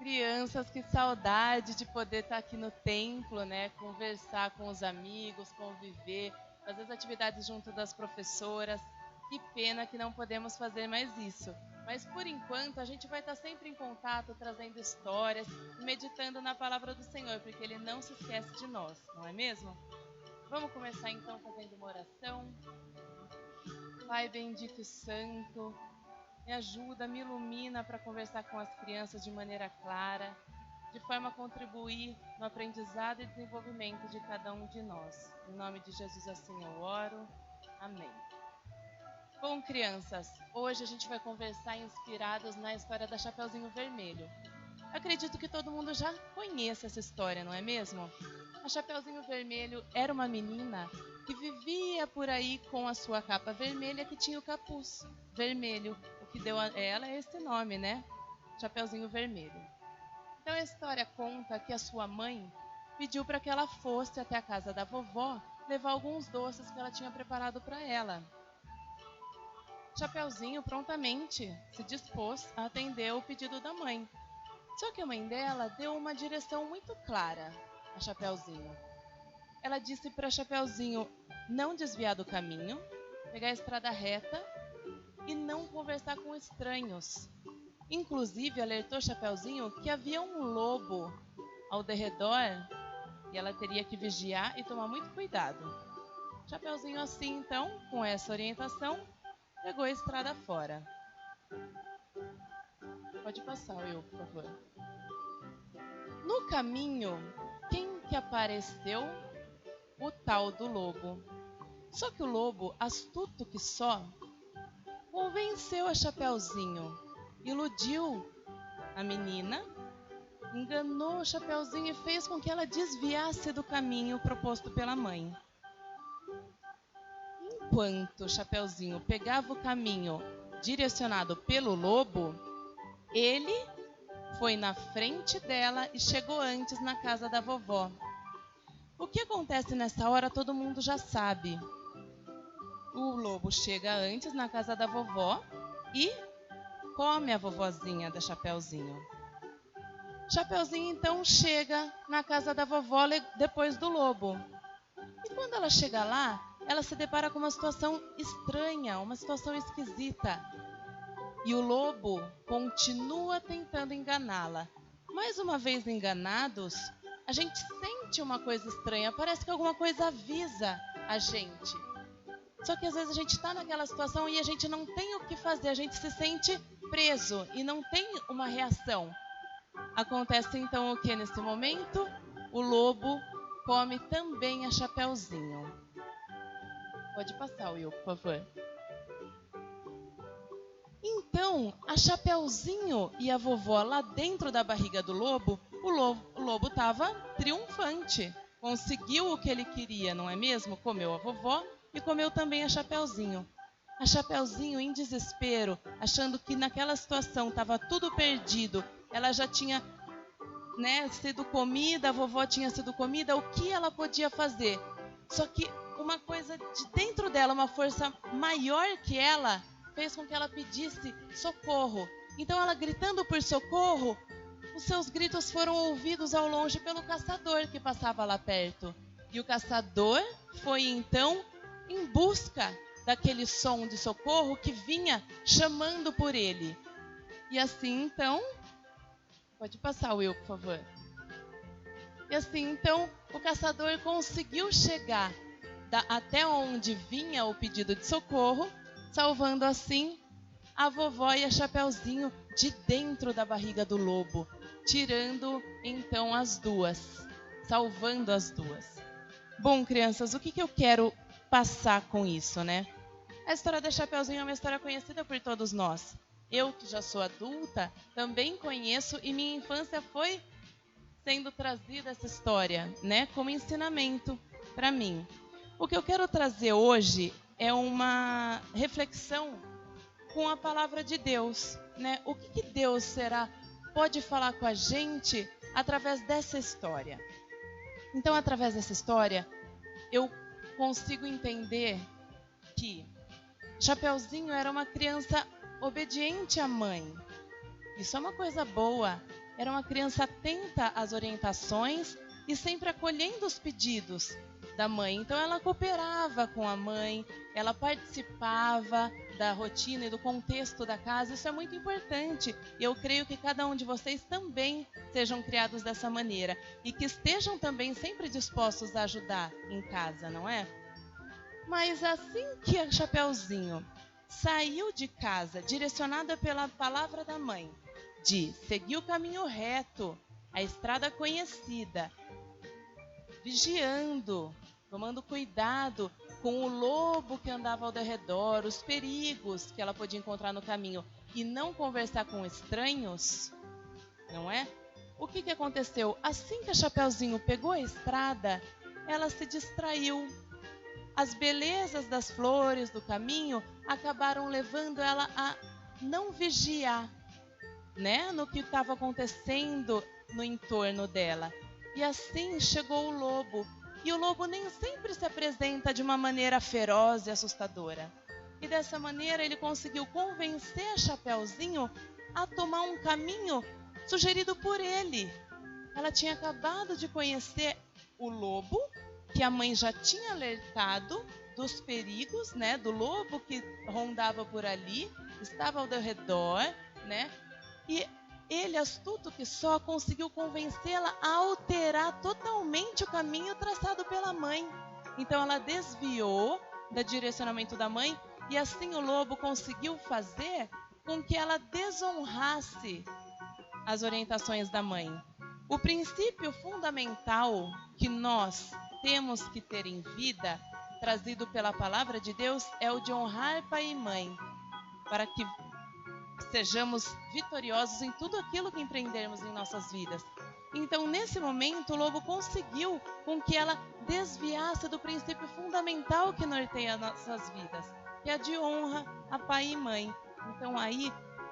Crianças, que saudade de poder estar aqui no templo, né? Conversar com os amigos, conviver, fazer as atividades junto das professoras. Que pena que não podemos fazer mais isso. Mas por enquanto a gente vai estar sempre em contato, trazendo histórias, meditando na palavra do Senhor, porque Ele não se esquece de nós, não é mesmo? Vamos começar então fazendo uma oração. Pai bendito e santo, me ajuda, me ilumina para conversar com as crianças de maneira clara, de forma a contribuir no aprendizado e desenvolvimento de cada um de nós. Em nome de Jesus assim eu oro. Amém. Bom, crianças, hoje a gente vai conversar inspirados na história da Chapeuzinho Vermelho. Acredito que todo mundo já conhece essa história, não é mesmo? A Chapeuzinho Vermelho era uma menina que vivia por aí com a sua capa vermelha que tinha o capuz vermelho, o que deu a ela esse nome, né? Chapeuzinho Vermelho. Então a história conta que a sua mãe pediu para que ela fosse até a casa da vovó levar alguns doces que ela tinha preparado para ela. Chapeuzinho prontamente se dispôs a atender o pedido da mãe. Só que a mãe dela deu uma direção muito clara a Chapeuzinho. Ela disse para Chapeuzinho não desviar do caminho, pegar a estrada reta e não conversar com estranhos. Inclusive alertou Chapeuzinho que havia um lobo ao derredor e ela teria que vigiar e tomar muito cuidado. Chapeuzinho assim então, com essa orientação, pegou a estrada fora. Pode passar, Will, por favor. No caminho, quem que apareceu? O tal do lobo. Só que o lobo, astuto que só, convenceu a Chapeuzinho, iludiu a menina, enganou a Chapeuzinho e fez com que ela desviasse do caminho proposto pela mãe. Enquanto Chapeuzinho pegava o caminho direcionado pelo lobo, ele foi na frente dela e chegou antes na casa da vovó. O que acontece nessa hora todo mundo já sabe. O lobo chega antes na casa da vovó e come a vovozinha da Chapeuzinho. Chapeuzinho então chega na casa da vovó depois do lobo. E quando ela chega lá, ela se depara com uma situação estranha, uma situação esquisita. E o lobo continua tentando enganá-la. Mais uma vez enganados, a gente sente uma coisa estranha, parece que alguma coisa avisa a gente. Só que às vezes a gente está naquela situação e a gente não tem o que fazer, a gente se sente preso e não tem uma reação. Acontece então o que nesse momento? O lobo come também a Chapeuzinho. Pode passar, Will, por favor. Então, a Chapeuzinho e a vovó lá dentro da barriga do lobo, o lobo estava triunfante. Conseguiu o que ele queria, não é mesmo? Comeu a vovó e comeu também a Chapeuzinho. A Chapeuzinho, em desespero, achando que naquela situação estava tudo perdido, ela já tinha sido comida, a vovó tinha sido comida, o que ela podia fazer? Só que uma coisa de dentro dela, uma força maior que ela, fez com que ela pedisse socorro. Então ela gritando por socorro, os seus gritos foram ouvidos ao longe pelo caçador que passava lá perto. E o caçador foi então em busca daquele som de socorro que vinha chamando por ele. E assim então, pode passar, Will, por favor. E assim então, o caçador conseguiu chegar até onde vinha o pedido de socorro, salvando assim a vovó e a Chapeuzinho de dentro da barriga do lobo, tirando então as duas, salvando as duas. Bom, crianças, o que eu quero passar com isso, né? A história da Chapeuzinho é uma história conhecida por todos nós. Eu, que já sou adulta, também conheço e minha infância foi sendo trazida essa história, né, como ensinamento para mim. O que eu quero trazer hoje é uma reflexão com a palavra de Deus, né? O que Deus pode falar com a gente através dessa história? Então, através dessa história, eu consigo entender que Chapeuzinho era uma criança obediente à mãe. Isso é uma coisa boa. era uma criança atenta às orientações e sempre acolhendo os pedidos da mãe. Então ela cooperava com a mãe, ela participava da rotina e do contexto da casa. Isso é muito importante. E eu creio que cada um de vocês também sejam criados dessa maneira e que estejam também sempre dispostos a ajudar em casa, não é? Mas assim que a Chapeuzinho saiu de casa, direcionada pela palavra da mãe, de seguir o caminho reto, a estrada conhecida, vigiando, tomando cuidado com o lobo que andava ao redor, os perigos que ela podia encontrar no caminho e não conversar com estranhos, não é? O que aconteceu? Assim que a Chapeuzinho pegou a estrada, ela se distraiu. As belezas das flores do caminho acabaram levando ela a não vigiar, né, no que estava acontecendo no entorno dela. E assim chegou o lobo. E o lobo nem sempre se apresenta de uma maneira feroz e assustadora. E dessa maneira ele conseguiu convencer a Chapeuzinho a tomar um caminho sugerido por ele. Ela tinha acabado de conhecer o lobo, que a mãe já tinha alertado dos perigos, né, do lobo que rondava por ali, estava ao redor, né? E ele, astuto que só, conseguiu convencê-la a alterar totalmente o caminho traçado pela mãe. Então ela desviou do direcionamento da mãe e assim o lobo conseguiu fazer com que ela desonrasse as orientações da mãe. O princípio fundamental que nós temos que ter em vida, trazido pela palavra de Deus, é o de honrar pai e mãe, para que sejamos vitoriosos em tudo aquilo que empreendermos em nossas vidas. Então, nesse momento, o lobo conseguiu com que ela desviasse do princípio fundamental que norteia nossas vidas, que é a de honra a pai e mãe. Então, aí,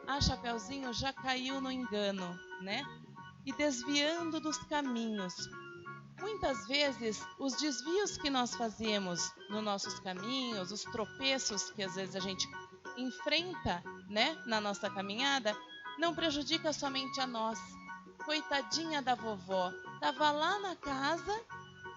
a Chapeuzinho já caiu no engano, né? E desviando dos caminhos. Muitas vezes, os desvios que nós fazemos nos nossos caminhos, os tropeços que às vezes a gente enfrenta, né, na nossa caminhada, não prejudica somente a nós. Coitadinha da vovó, estava lá na casa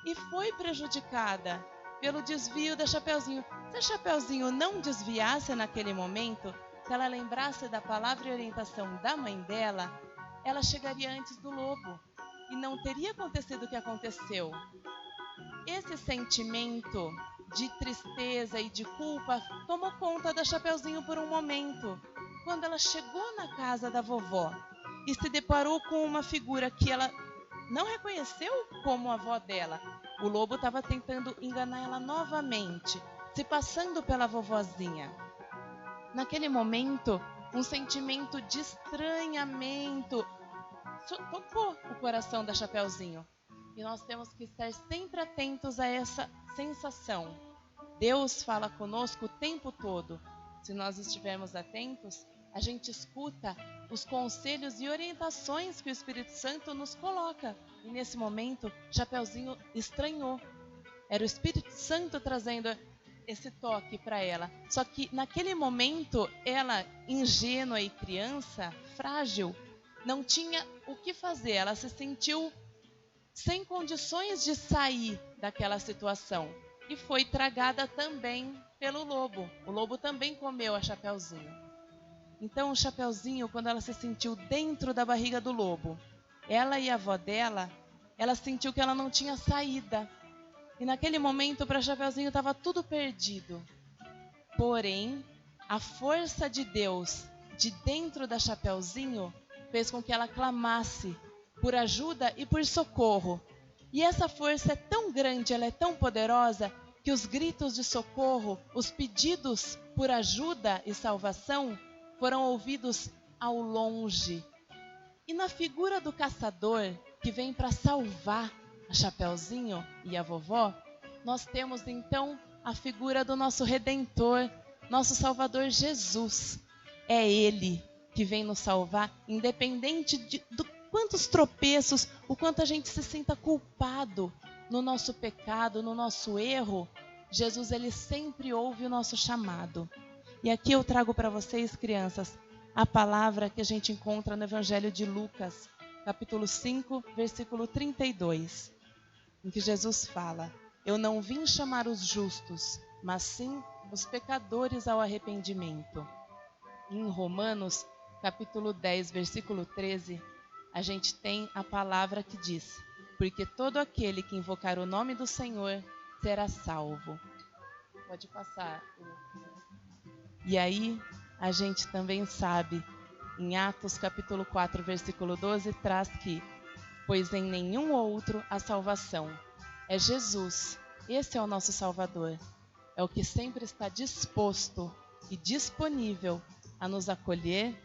e foi prejudicada pelo desvio da Chapeuzinho. Se a Chapeuzinho não desviasse naquele momento, se ela lembrasse da palavra e orientação da mãe dela, ela chegaria antes do lobo e não teria acontecido o que aconteceu. Esse sentimento de tristeza e de culpa tomou conta da Chapeuzinho por um momento. Quando ela chegou na casa da vovó e se deparou com uma figura que ela não reconheceu como a avó dela, o lobo estava tentando enganar ela novamente, se passando pela vovozinha. Naquele momento, um sentimento de estranhamento tocou o coração da Chapeuzinho. E nós temos que estar sempre atentos a essa sensação. Deus fala conosco o tempo todo. Se nós estivermos atentos, a gente escuta os conselhos e orientações que o Espírito Santo nos coloca. E nesse momento, Chapeuzinho estranhou. Era o Espírito Santo trazendo esse toque para ela. Só que naquele momento, ela, ingênua e criança, frágil, não tinha o que fazer. Ela se sentiu sem condições de sair daquela situação. E foi tragada também pelo lobo. O lobo também comeu a Chapeuzinho. Então, o Chapeuzinho, quando ela se sentiu dentro da barriga do lobo, ela e a avó dela, ela sentiu que ela não tinha saída. E naquele momento, para Chapeuzinho, estava tudo perdido. Porém, a força de Deus de dentro da Chapeuzinho fez com que ela clamasse por ajuda e por socorro. E essa força é tão grande, ela é tão poderosa, que os gritos de socorro, os pedidos por ajuda e salvação foram ouvidos ao longe. E na figura do caçador, que vem para salvar a Chapeuzinho e a vovó, nós temos então a figura do nosso Redentor, nosso Salvador Jesus. É Ele que vem nos salvar, independente do quantos tropeços, o quanto a gente se sinta culpado no nosso pecado, no nosso erro. Jesus, Ele sempre ouve o nosso chamado. E aqui eu trago para vocês, crianças, a palavra que a gente encontra no Evangelho de Lucas, capítulo 5, versículo 32, em que Jesus fala: eu não vim chamar os justos, mas sim os pecadores ao arrependimento. Em Romanos, capítulo 10, versículo 13, a gente tem a palavra que diz: porque todo aquele que invocar o nome do Senhor será salvo. Pode passar. E aí, a gente também sabe, em Atos, capítulo 4, versículo 12, traz que: pois em nenhum outro há salvação. É Jesus, esse é o nosso Salvador. É o que sempre está disposto e disponível a nos acolher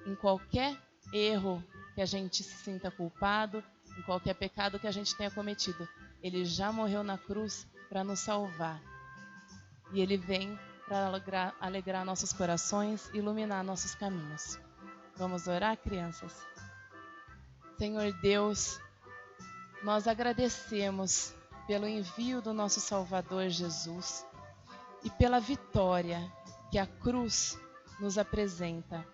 em qualquer erro que a gente se sinta culpado, em qualquer pecado que a gente tenha cometido. Ele já morreu na cruz para nos salvar. E Ele vem para alegrar nossos corações e iluminar nossos caminhos. Vamos orar, crianças? Senhor Deus, nós agradecemos pelo envio do nosso Salvador Jesus e pela vitória que a cruz nos apresenta.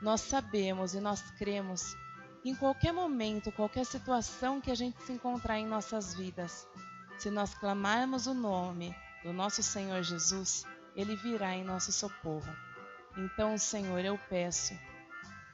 Nós sabemos e nós cremos que em qualquer momento, qualquer situação que a gente se encontrar em nossas vidas, se nós clamarmos o nome do nosso Senhor Jesus, Ele virá em nosso socorro. Então, Senhor, eu peço,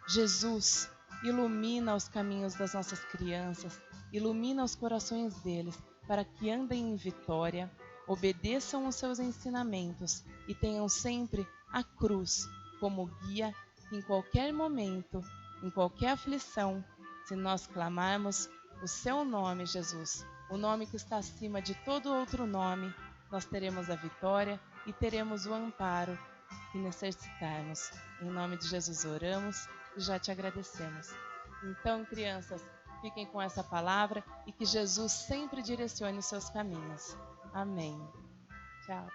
Jesus, ilumina os caminhos das nossas crianças, ilumina os corações deles, para que andem em vitória, obedeçam os seus ensinamentos e tenham sempre a cruz como guia em qualquer momento, em qualquer aflição, se nós clamarmos o seu nome, Jesus, o nome que está acima de todo outro nome, nós teremos a vitória e teremos o amparo que necessitarmos. Em nome de Jesus oramos e já te agradecemos. Então, crianças, fiquem com essa palavra e que Jesus sempre direcione os seus caminhos. Amém. Tchau.